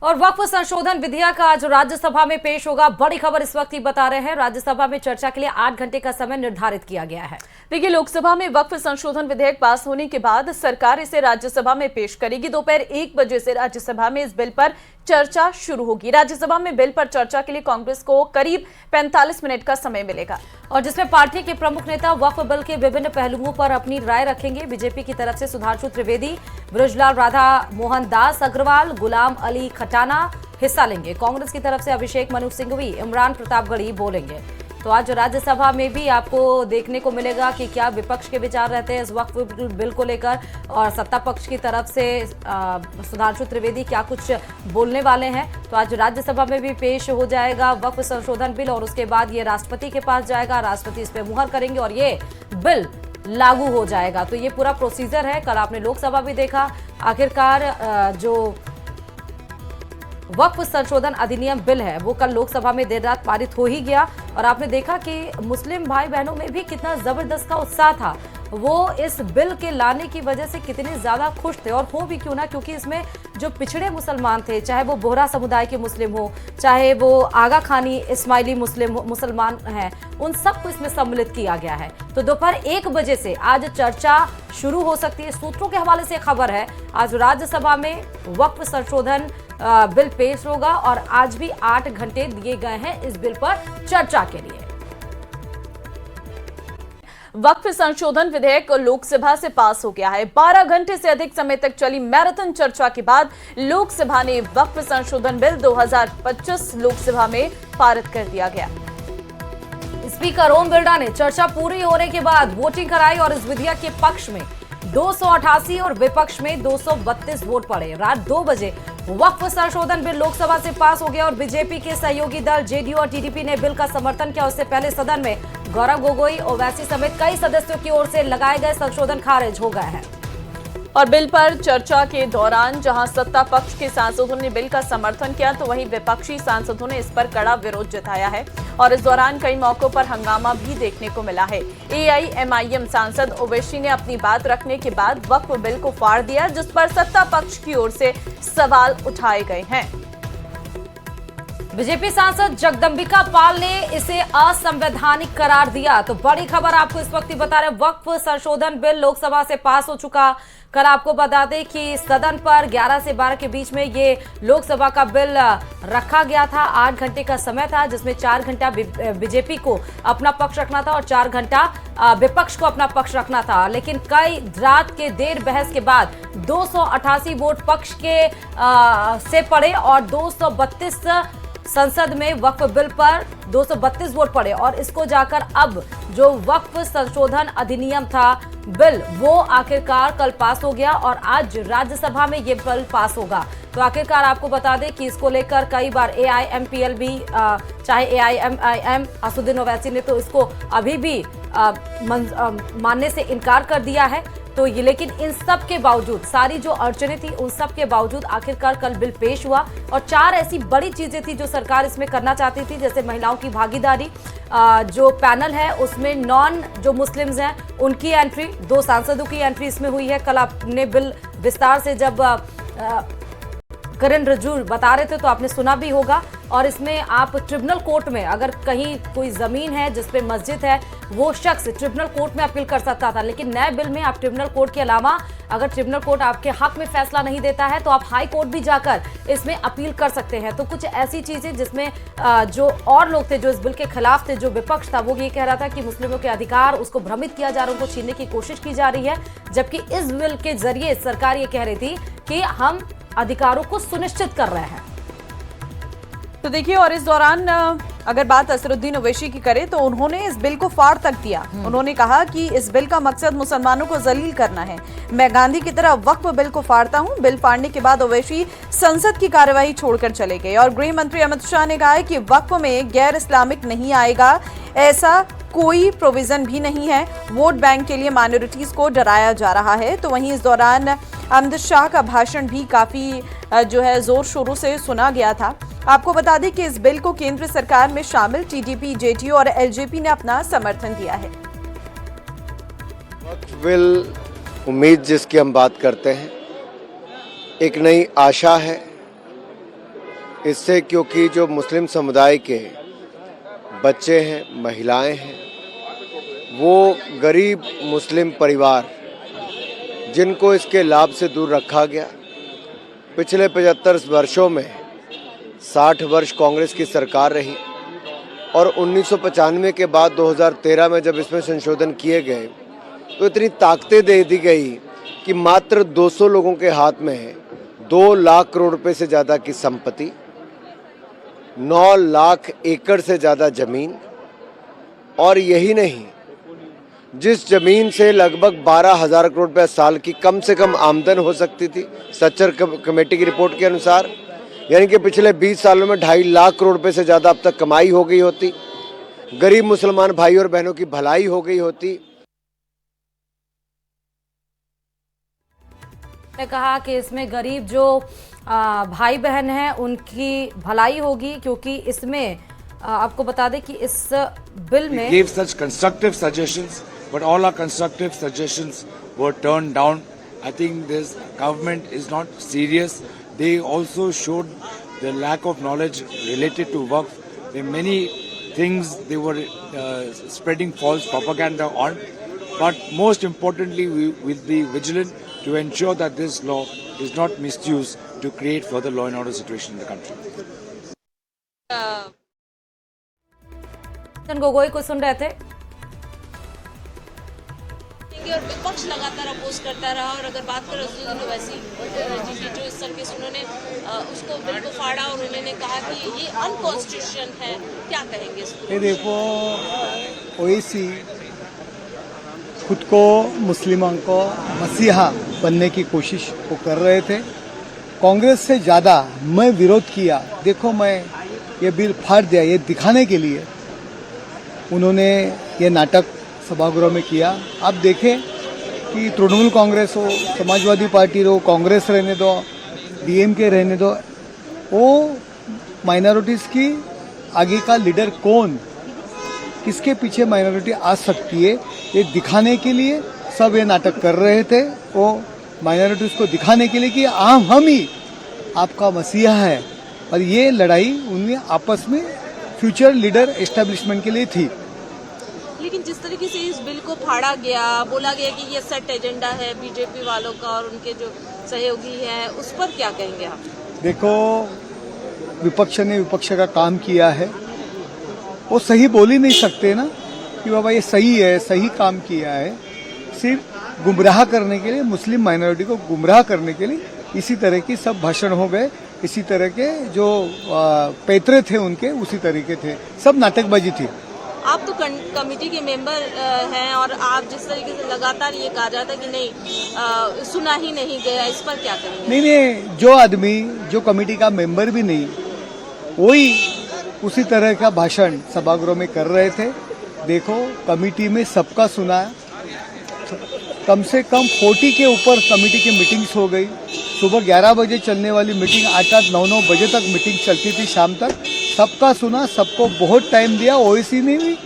और वक्फ संशोधन विधेयक आज राज्यसभा में पेश होगा। बड़ी खबर इस वक्त ही बता रहे हैं, राज्यसभा में चर्चा के लिए 8 घंटे का समय निर्धारित किया गया है। देखिए, लोकसभा में वक्फ संशोधन विधेयक पास होने के बाद सरकार इसे राज्यसभा में पेश करेगी। दोपहर 1 बजे से राज्यसभा में इस बिल पर चर्चा शुरू होगी। राज्यसभा में बिल पर चर्चा के लिए कांग्रेस को करीब 45 मिनट का समय मिलेगा और जिसमें पार्टी के प्रमुख नेता वक्फ बिल के विभिन्न पहलुओं पर अपनी राय रखेंगे। बीजेपी की तरफ से सुधांशु त्रिवेदी, बृजलाल राधा मोहन दास अग्रवाल, गुलाम अली खटाना हिस्सा लेंगे। कांग्रेस की तरफ से अभिषेक मनु सिंघवी, इमरान प्रतापगढ़ी बोलेंगे। तो आज राज्यसभा में भी आपको देखने को मिलेगा कि क्या विपक्ष के विचार रहते हैं इस वक्फ बिल को लेकर, और सत्ता पक्ष की तरफ से सुधांशु त्रिवेदी क्या कुछ बोलने वाले हैं। तो आज राज्यसभा में भी पेश हो जाएगा वक्फ संशोधन बिल और उसके बाद ये राष्ट्रपति के पास जाएगा। राष्ट्रपति इस पर मुहर करेंगे और ये बिल लागू हो जाएगा। तो ये पूरा प्रोसीजर है। कल आपने लोकसभा भी देखा, आखिरकार जो वक्फ संशोधन अधिनियम बिल है वो कल लोकसभा में देर रात पारित हो ही गया। और आपने देखा कि मुस्लिम भाई बहनों में भी कितना जबरदस्त का उत्साह था। वो इस बिल के लाने की वजह से कितने ज्यादा खुश थे, और हो भी क्यों ना, क्योंकि इसमें जो पिछड़े मुसलमान थे, चाहे वो बोहरा समुदाय के मुस्लिम हो, चाहे वो आगा खानी इस्माइली मुसलमान हैं, उन सबको इसमें सम्मिलित किया गया है। तो दोपहर 1 बजे से आज चर्चा शुरू हो सकती है। सूत्रों के हवाले से खबर है आज राज्यसभा में वक्फ संशोधन बिल पेश होगा और आज भी 8 घंटे दिए गए हैं इस बिल पर चर्चा के लिए। वक्फ संशोधन विधेयक लोकसभा से पास हो गया है। 12 घंटे से अधिक समय तक चली मैराथन चर्चा के बाद लोकसभा ने वक्फ संशोधन बिल 2025 लोकसभा में पारित कर दिया गया। स्पीकर ओम बिरला ने चर्चा पूरी होने के बाद वोटिंग कराई और इस विधेयक के पक्ष में 288 और विपक्ष में 232 वोट पड़े। रात 2 बजे वक्फ संशोधन बिल लोकसभा से पास हो गया और बीजेपी के सहयोगी दल जेडीयू और टीडीपी ने बिल का समर्थन किया। उससे पहले सदन में गौरव गोगोई, ओवैसी समेत कई सदस्यों की ओर से लगाए गए संशोधन खारिज हो गए हैं। और बिल पर चर्चा के दौरान जहां सत्ता पक्ष के सांसदों ने बिल का समर्थन किया, तो वहीं विपक्षी सांसदों ने इस पर कड़ा विरोध जताया है। और इस दौरान कई मौकों पर हंगामा भी देखने को मिला है। एआईएमआईएम सांसद ओवैसी ने अपनी बात रखने के बाद वक्फ बिल को फाड़ दिया, जिस पर सत्ता पक्ष की ओर से सवाल उठाए गए हैं। बीजेपी सांसद जगदंबिका पाल ने इसे असंवैधानिक करार दिया। तो बड़ी खबर आपको इस वक्त ही बता रहे, वक्फ संशोधन बिल लोकसभा से पास हो चुका। कल आपको बता दें कि सदन पर 11 से 12 के बीच में ये लोकसभा का बिल रखा गया था। 8 घंटे का समय था, जिसमें 4 घंटा बीजेपी को अपना पक्ष रखना था और 4 घंटा विपक्ष को अपना पक्ष रखना था। लेकिन कई रात के देर बहस के बाद 288 वोट पक्ष के से पड़े और 232 संसद में वक्फ बिल पर 232 वोट पड़े और इसको जाकर अब जो वक्फ संशोधन अधिनियम था बिल, वो आखिरकार कल पास हो गया और आज राज्यसभा में ये बिल पास होगा। तो आखिरकार आपको बता दें कि इसको लेकर कई बार एआईएमपीएल भी, चाहे एआईएमआईएम असदुद्दीन ओवैसी ने तो इसको अभी भी मानने से इनकार कर दिया है। तो ये, लेकिन इन सब के बावजूद, सारी जो अड़चनें थी उन सब के बावजूद आखिरकार कल बिल पेश हुआ। और 4 ऐसी बड़ी चीजें थी जो सरकार इसमें करना चाहती थी, जैसे महिलाओं की भागीदारी, जो पैनल है उसमें नॉन जो मुस्लिम्स हैं उनकी एंट्री, 2 सांसदों की एंट्री इसमें हुई है। कल आपने बिल विस्तार से जब किरण रिजिजू बता रहे थे तो आपने सुना भी होगा। और इसमें आप ट्रिब्यूनल कोर्ट में, अगर कहीं कोई जमीन है जिसपे मस्जिद है, वो शख्स ट्रिब्यूनल कोर्ट में अपील कर सकता था। लेकिन नए बिल में आप ट्रिब्यूनल कोर्ट के अलावा, अगर ट्रिब्यूनल कोर्ट आपके हक में फैसला नहीं देता है तो आप हाई कोर्ट भी जाकर इसमें अपील कर सकते हैं। तो कुछ ऐसी चीजें जिसमें जो और लोग थे जो इस बिल के खिलाफ थे, जो विपक्ष था, वो ये कह रहा था कि मुस्लिमों के अधिकार उसको भ्रमित किया जा रहा है, उनको छीनने की कोशिश की जा रही है। जबकि इस बिल के जरिए सरकार ये कह रही थी कि हम अधिकारों को सुनिश्चित कर रहे हैं। तो देखिए, और इस दौरान अगर बात असदुद्दीन ओवैसी की करें तो उन्होंने इस बिल को फाड़ तक दिया। उन्होंने कहा कि इस बिल का मकसद मुसलमानों को जलील करना है। मैं गांधी की तरह वक्फ बिल को फाड़ता हूं। बिल फाड़ने के बाद ओवैसी संसद की कार्यवाही छोड़कर चले गए। और गृह मंत्री अमित शाह ने कहा है कि वक्फ में गैर इस्लामिक नहीं आएगा, ऐसा कोई प्रोविजन भी नहीं है। वोट बैंक के लिए माइनॉरिटीज को डराया जा रहा है। तो वहीं इस दौरान अमित शाह का भाषण भी काफी जो है जोर शोरों से सुना गया था। आपको बता दें कि इस बिल को केंद्र सरकार में शामिल टीडीपी, जेडीयू और एलजेपी ने अपना समर्थन दिया है। वक्फ बिल, उम्मीद जिसकी हम बात करते हैं, एक नई आशा है, इससे, क्योंकि जो मुस्लिम समुदाय के बच्चे हैं, महिलाएं हैं, वो गरीब मुस्लिम परिवार जिनको इसके लाभ से दूर रखा गया। पिछले 75 वर्षों में 60 वर्ष कांग्रेस की सरकार रही और 1995 के बाद 2013 में जब इसमें संशोधन किए गए तो इतनी ताकतें दे दी गई कि मात्र 200 लोगों के हाथ में है 2 लाख करोड़ रुपए से ज़्यादा की संपत्ति, 9 लाख एकड़ से ज़्यादा ज़मीन, और यही नहीं, जिस जमीन से लगभग 12,000 करोड़ रुपए साल की कम से कम आमदन हो सकती थी सच्चर कमेटी की रिपोर्ट के अनुसार, यानी कि पिछले 20 सालों में 2.5 लाख करोड़ रुपए से ज़्यादा अब तक कमाई हो गई होती, गरीब मुसलमान भाई और बहनों की भलाई हो गई होती। ने कहा कि इसमें गरीब जो भाई बहन हैं उनकी भलाई होगी, क्योंकि इसमें आपको बता दें कि इस बिल में gave such constructive suggestions, but all our constructive suggestions were turned down. I think this government is not serious. They also showed the lack of knowledge related to Waqf. There are many things they were spreading false propaganda on. But most importantly, we will be vigilant to ensure that this law is not misused to create further law and order situation in the country. Gogoi को सुन रहे थे। और विपक्ष लगातार oppose करता रहा, और अगर बात करें अज़रुद्दीन ओवैसी जी जो इस तरह से उन्होंने उसको बिल को फाड़ा और उन्होंने कहा कि ये अनकॉन्स्टिट्यूशन है, क्या कहेंगे इसको? ये देखो, ओवैसी खुद को मुस्लिमों को मसीहा बनने की कोशिश वो कर रहे थे। कांग्रेस से ज़्यादा मैं विरोध किया। देखो, मैं ये बिल फाड़ दिया, ये दिखाने के लिए उन्होंने ये नाटक सभागृह में किया। आप देखें कि तृणमूल कांग्रेस हो, समाजवादी पार्टी हो, कांग्रेस रहने दो, डीएमके रहने दो, वो माइनॉरिटीज़ की आगे का लीडर कौन, किसके पीछे माइनॉरिटी आ सकती है, ये दिखाने के लिए सब ये नाटक कर रहे थे। वो माइनॉरिटीज़ को दिखाने के लिए कि हम ही आपका मसीहा है, और ये लड़ाई उनमें आपस में फ्यूचर लीडर एस्टेब्लिशमेंट के लिए थी। लेकिन जिस तरीके से इस बिल को फाड़ा गया, बोला गया कि ये सेट एजेंडा है बीजेपी वालों का और उनके जो सहयोगी हैं, उस पर क्या कहेंगे आप? देखो, विपक्ष ने विपक्ष का काम किया है, वो सही बोल ही नहीं सकते ना कि बाबा ये सही है, सही काम किया है। सिर्फ गुमराह करने के लिए, मुस्लिम माइनॉरिटी को गुमराह करने के लिए इसी तरह की सब भाषण हो गए, इसी तरह के जो पैतरे थे उनके उसी तरीके थे, सब नाटकबाजी थी। आप तो कमेटी के मेंबर हैं, और आप जिस तरीके से लगातार ये कहा जाता है कि नहीं सुना ही नहीं गया, इस पर क्या करेंगे? नहीं, जो आदमी जो कमेटी का मेंबर भी नहीं, वही उसी तरह का भाषण सभागृह में कर रहे थे। देखो, कमेटी में सबका सुना, कम से कम 40 के ऊपर कमेटी की मीटिंग्स हो गई। सुबह 11 बजे चलने वाली मीटिंग 8-8, 9-9 बजे तक मीटिंग चलती थी शाम तक। सबका सुना, सबको बहुत टाइम दिया। ओवैसी ने भी